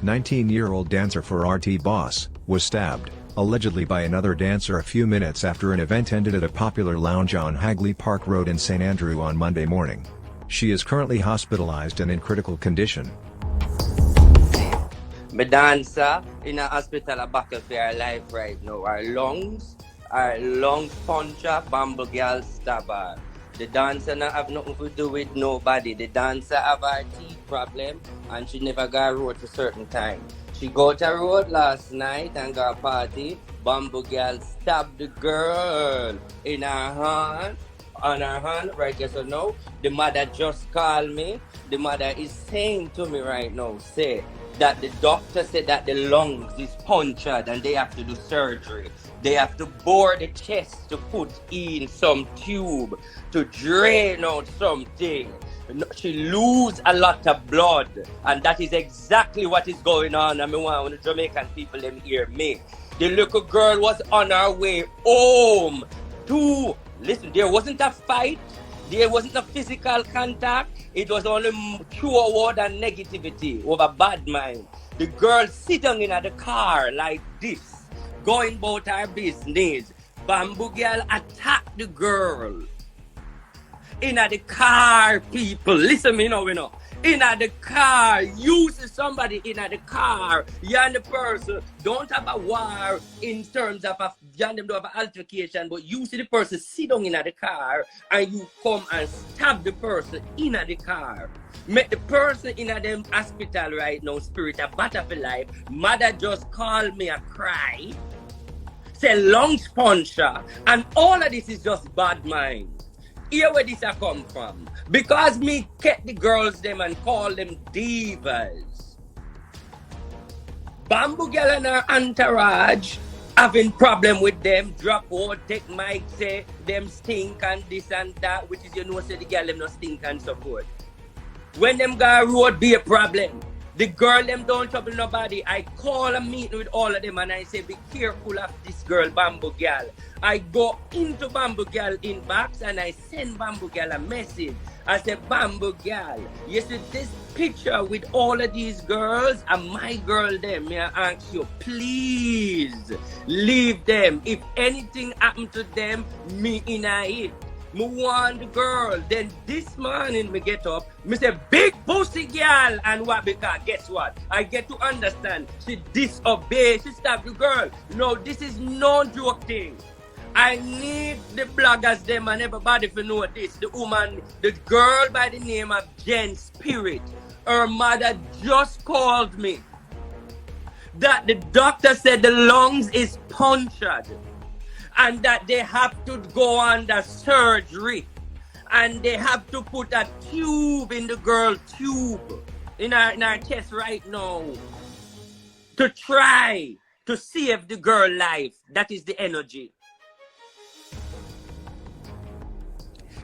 19-year-old dancer for RT Boss, was stabbed, allegedly by another dancer a few minutes after an event ended at a popular lounge on Hagley Park Road in St. Andrew on Monday morning. She is currently hospitalized and in critical condition. My dancer in a hospital a battle for her life right now. Our lungs puncher, bamboo girl stabber. The dancer not have nothing to do with nobody. The dancer have her teeth problem and she never got road for certain time. She go to road last night and got a party. Bamboo girl stabbed the girl in her hand. On her hand, right? Yes or no? The mother just called me. The mother is saying to me right now, say that the doctor said that the lungs is punctured and they have to do surgery. They have to bore the chest to put in some tube to drain out something. She lose a lot of blood, and that is exactly what is going on. I mean, when the Jamaican people them hear me, the little girl was on her way home to listen. There wasn't a fight. There wasn't a physical contact. It was only pure word and negativity over bad mind. The girl sitting in the car like this, going about her business. Bamboo girl attacked the girl. In the car, people. Listen me now, In the car, you see somebody in the car, you and the person don't have a war in terms of you and them don't have an altercation, but you see the person sit down in the car and you come and stab the person in the car. Make the person in the hospital right now, spirit a battle for life. Mother just called me a cry. Say lungs puncture, and all of this is just bad mind. Here where this a come from. Because me get the girls them and call them divas. Bamboo girl and her entourage having problem with them, drop out, take mic, say them stink and this and that, which is say the girl them no stink and so forth. When them go road be a problem. The girl them don't trouble nobody. I call a meeting with all of them and I say be careful of this girl Bamboo girl. I go into Bamboo girl inbox and I send Bamboo girl a message. I say Bamboo girl, you see this picture with all of these girls and my girl them, may I ask you please leave them. If anything happen to them, me in a hit. Me want the girl. Then this morning me get up, me say big pussy girl, and what? Because guess what? I get to understand. She disobey. She stop the girl. No, this is no joke thing. I need the bloggers them and everybody to know this. The woman, the girl by the name of Jen Spirit, her mother just called me that the doctor said the lungs is punctured. And that they have to go under surgery. And they have to put a tube in the girl tube in her chest right now. To try to save the girl life. That is the energy.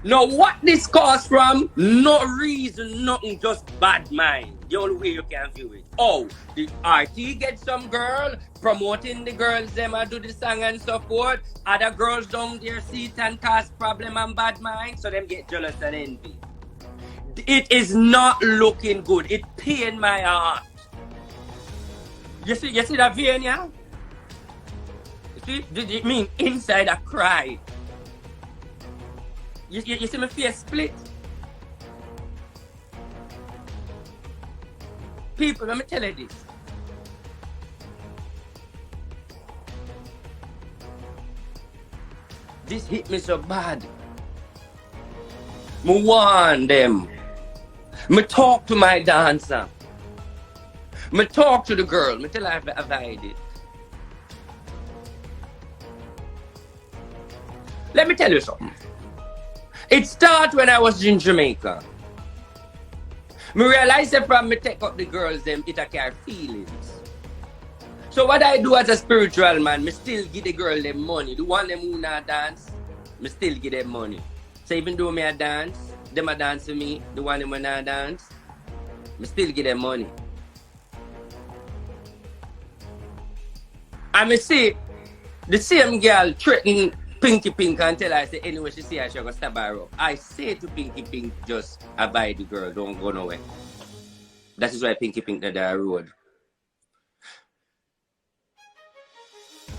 Now what this comes from? No reason, nothing, just bad mind. The only way you can view it. Oh, the RT get some girl promoting the girls them and do the song and so forth. Other girls down their seat and cause problem and bad mind, so them get jealous and envy. It is not looking good. It pain my heart. You see that vein, yeah? You see, did it mean inside I cry? You see my face split? People, let me tell you this. This hit me so bad. Me warn them. Me talk to my dancer. Me talk to the girl. Me tell her I avoid it. Let me tell you something. It started when I was in Jamaica. Me realize that from me take up the girls them, it a carry feelings. So what I do as a spiritual man, me still give the girl them money. The one them who not dance, me still give them money. So even though me a dance, them a dance to me, the one them who not dance, me still give them money. And me see the same girl threaten Pinky Pink and tell her, I say, anyway, she see her, she gonna stab her up. I say to Pinky Pink, just avoid the girl, don't go nowhere. That is why Pinky Pink did the road.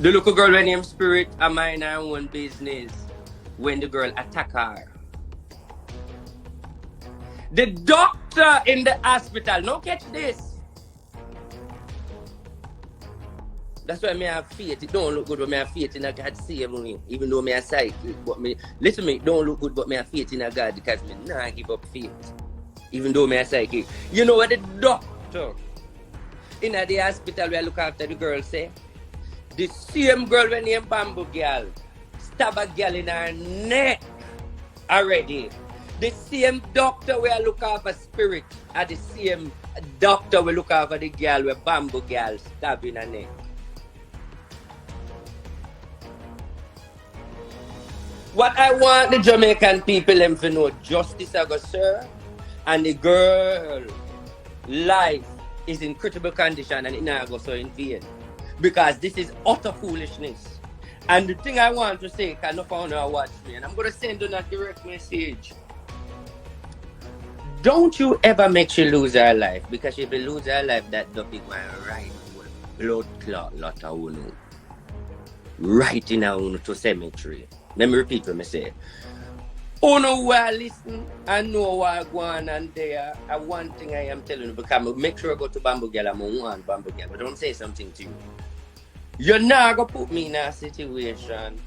The little girl when named Spirit a mind her own business when the girl attack her. The doctor in the hospital, no catch this. That's why me have faith. It don't look good, but me have faith in a God save me. Even though me a psychic, but me listen me, it don't look good, but me have faith in a God because me nah give up faith. Even though me a psychic. You know what the doctor in the hospital where I look after the girl say? The same girl when named Bamboo Girl stab a girl in her neck already. The same doctor where I look after Spirit are the same doctor we look after the girl where Bamboo Girl stab in her neck. What I want the Jamaican people them to know, justice I go sir, and the girl life is in critical condition and it not go so in vain. Because this is utter foolishness. And the thing I want to say, because no one watch me, and I'm going to send you a direct message. Don't you ever make she lose her life, because if you lose her life, that the big one right blood clot lot of unu. Right in a unu to cemetery. Let me repeat what I say. Uno will listen and know what go on and there. And one thing I am telling you, because I make sure I go to Bamboo Girl, I'm on Bamboo Girl, but don't say something to you. You're not going to put me in a situation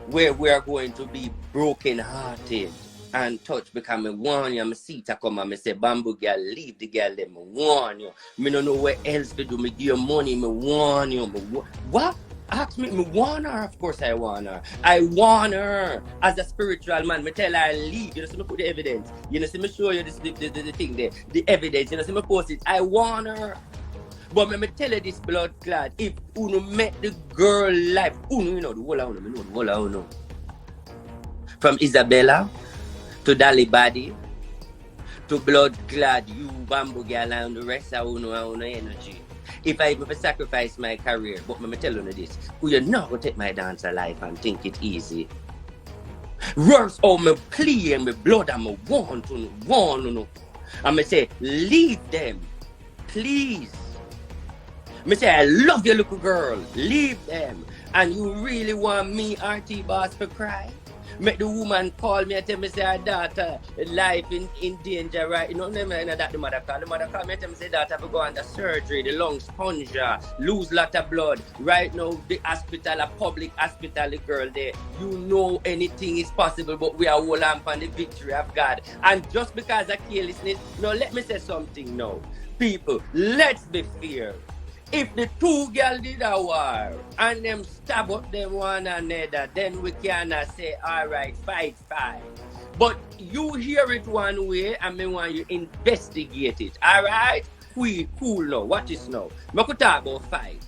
where we're going to be broken-hearted and touched, because I warn you, I see to come and I say, Bamboo Girl, leave the girl, let me warn you. I don't know what else to do. I give you money, I warn you. What? Ask me warn her. Of course I warn her. I warn her as a spiritual man. I tell her leave. You know, see me put the evidence. You know, see me show you the thing there. The evidence. You know, see me post it. I warn her. But me tell you this blood clot. If Uno met the girl life, Uno, you know, the whole of Uno. From Isabella to Dolly Body to blood clad, you Bamboo Girl and the rest of Uno energy. If I even sacrifice my career, but me tell you this, you're not going to take my dancer life and think it easy. Worse, me plea and me blood and me want to. And me say, leave them, please. Me say, I love your little girl, leave them. And you really want me, RT Boss, to cry? Make the woman call me and tell me say her daughter life in danger, right? You know, never that the mother call. The mother call me and tell me say daughter have go under surgery, the lungs puncture, lose lot of blood. Right now, the hospital, a public hospital, the girl there. You know anything is possible, but we are all on the victory of God. And just because I carelessness, now let me say something now. People, let's be fair. If the two girls did a war and them stab up them one another, then we can say, all right, fight. But you hear it one way and me want you investigate it. All right? Cool now. Watch this now. I could talk about fight.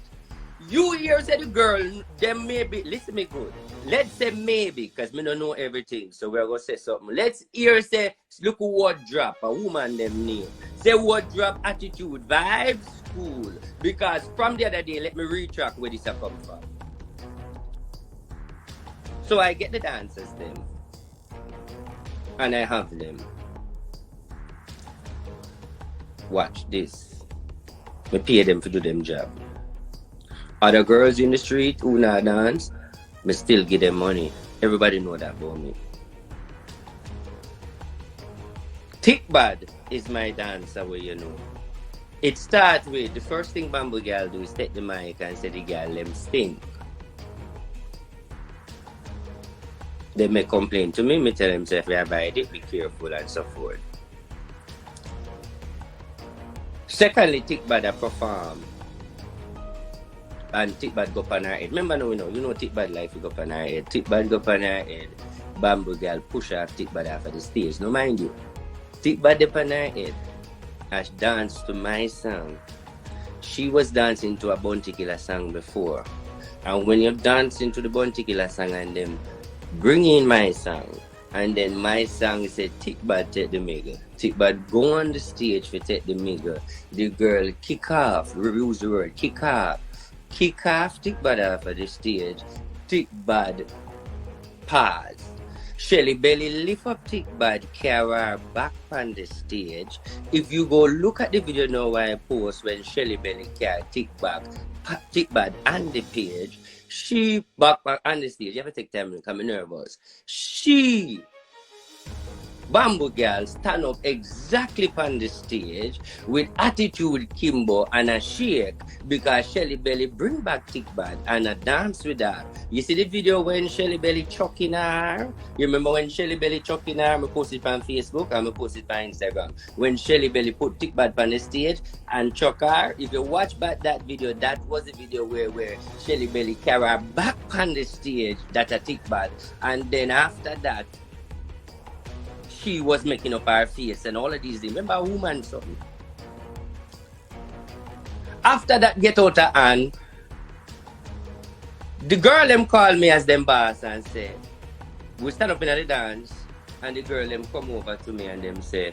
You hear say the girl, them maybe, listen me good. Let's say maybe, because me don't know everything, so we're going to say something. Let's hear say, look what drop, a woman them name. Say what drop attitude, vibes, cool. Because from the other day, let me retrack where this have come from. So I get the dancers them. And I have them. Watch this. Me pay them to do them job. Other girls in the street who not dance, me still give them money. Everybody know that about me. Thick Bad is my dancer where you know. It starts with, the first thing Bamboo Girl do is take the mic and say the girl them stink. They may complain to me tell them say if you buy it, be careful and so forth. Secondly, Thick Bad perform. And Thick Bad go up on her head. Remember now, you know Thick Bad life go up on her head. Thick Bad go up on her head. Bamboo Girl push her Thick Bad off of the stage. No mind you. Thick Bad up on her head. As danced to my song. She was dancing to a Bounty Killer song before. And when you're dancing to the Bounty Killer song and then bring in my song, and then my song said Thick Bad take the mega. Thick Bad go on the stage for take the mega. The girl kick off, use the word kick off. Kick off Thick Bad off of the stage. Thick Bad pause. Shelly Belly lift up Thick Bad, carry her back on the stage. If you go look at the video now I post when Shelly Belly carry Thick Bad tick bad and the page. She back on the stage. You have to take time because I'm nervous. She Bamboo Girl stand up exactly on the stage with attitude Kimbo and a shake because Shelly Belly bring back Tick Bad and a dance with her. You see the video when Shelly Belly chucking her? You remember when Shelly Belly chucking her? I posted it on Facebook and I posted it on Instagram. When Shelly Belly put Tick Bad on the stage and chuck her, if you watch back that video, that was the video where Shelly Belly carry her back on the stage, that a Tick Bad. And then after that, she was making up her face and all of these things. Remember a woman something? After that get out of hand, the girl them call me as them boss and say, we stand up in the dance and the girl them come over to me and them say,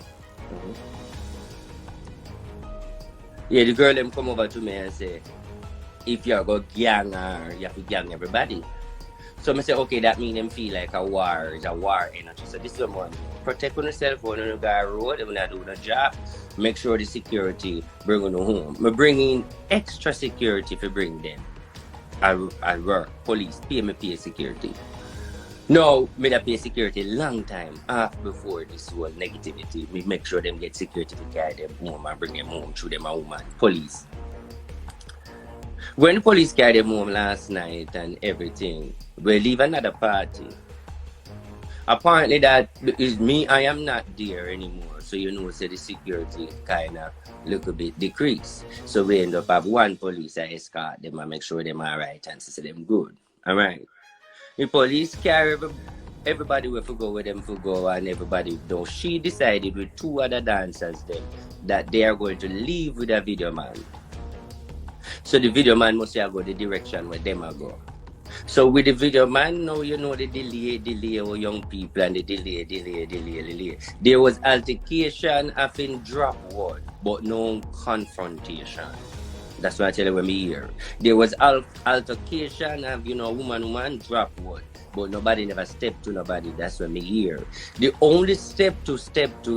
yeah, the girl them come over to me and say, if you're going to gang her, you have to gang everybody. So I say, okay, that means them feel like a war, it's a war energy. So this is one. Protect yourself when you go on the road, when you do the job, make sure the security bring you home. I bring in extra security to bring them. I work, police, pay security. No, me da pay security long time before this whole negativity. Me make sure them get security to carry them home and bring them home through them a woman. Police. When the police carried them home last night and everything, we leave another party. Apparently that is me, I am not there anymore. So you know, so the security kind of little bit decreased. So we end up have one police I escort them and make sure them are right and say them good. Alright. The police carry everybody will go with them for go and everybody though. She decided with two other dancers then that they are going to leave with a video man. So the video man must have go the direction where them are go. So with the video man, now you know the delay of young people and the delay. There was altercation having drop word, but no confrontation. That's what I tell you when we hear. There was altercation of, woman drop word, but nobody never stepped to nobody. That's what we hear. The only step to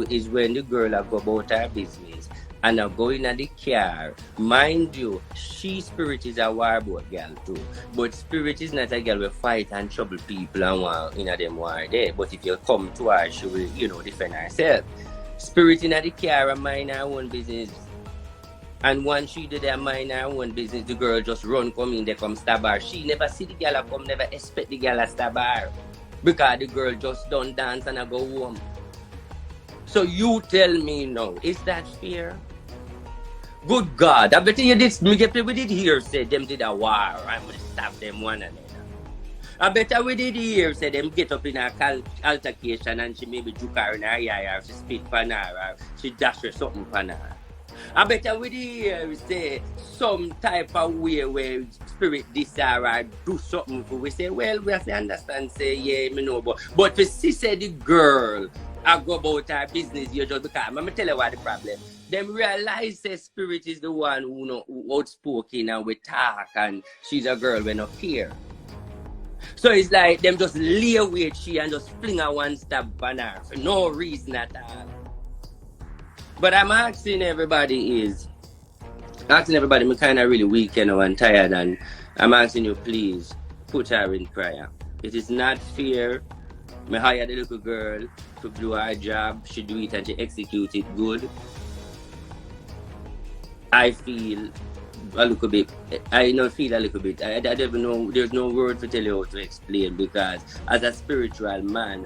is when the girl go about her business and I go in the car. Mind you, Spirit is a warboat girl too. But Spirit is not a girl who fight and trouble people and want them war there. But if you come to her, she will, defend herself. Spirit in the car and mind her own business. And once she did that mind her own business, the girl just run come in, they come stab her. She never see the girl come, never expect the girl to stab her. Because the girl just done dance and I go home. So you tell me now, is that fair? Good God, I bet you this me get we did hear say them did a war, I'm gonna stab them one another. I bet we did hear say them get up in a altercation and she maybe juke her in her eye or she spit pan her or she dash her something pan her. I bet we did hear say some type of way where Spirit this or do something for we say, well, we have to understand, say, yeah, me know, but if she say the girl I go about her business, you just because I'm gonna tell you what the problem. Them realize that Spirit is the one who outspoken and we talk and she's a girl we not care. So it's like them just lay with she and just fling her one stab on her for no reason at all. But I'm asking everybody, me kind of really weak and tired, and I'm asking you please put her in prayer. It is not fair. Me hire the little girl to do her job. She do it and she execute it good. I feel a little bit. I don't feel a little bit. I don't even know. There's no word to tell you how to explain because as a spiritual man,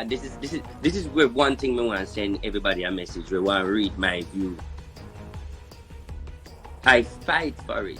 this is where one thing I want to send everybody a message. We want to read my view. I fight for it.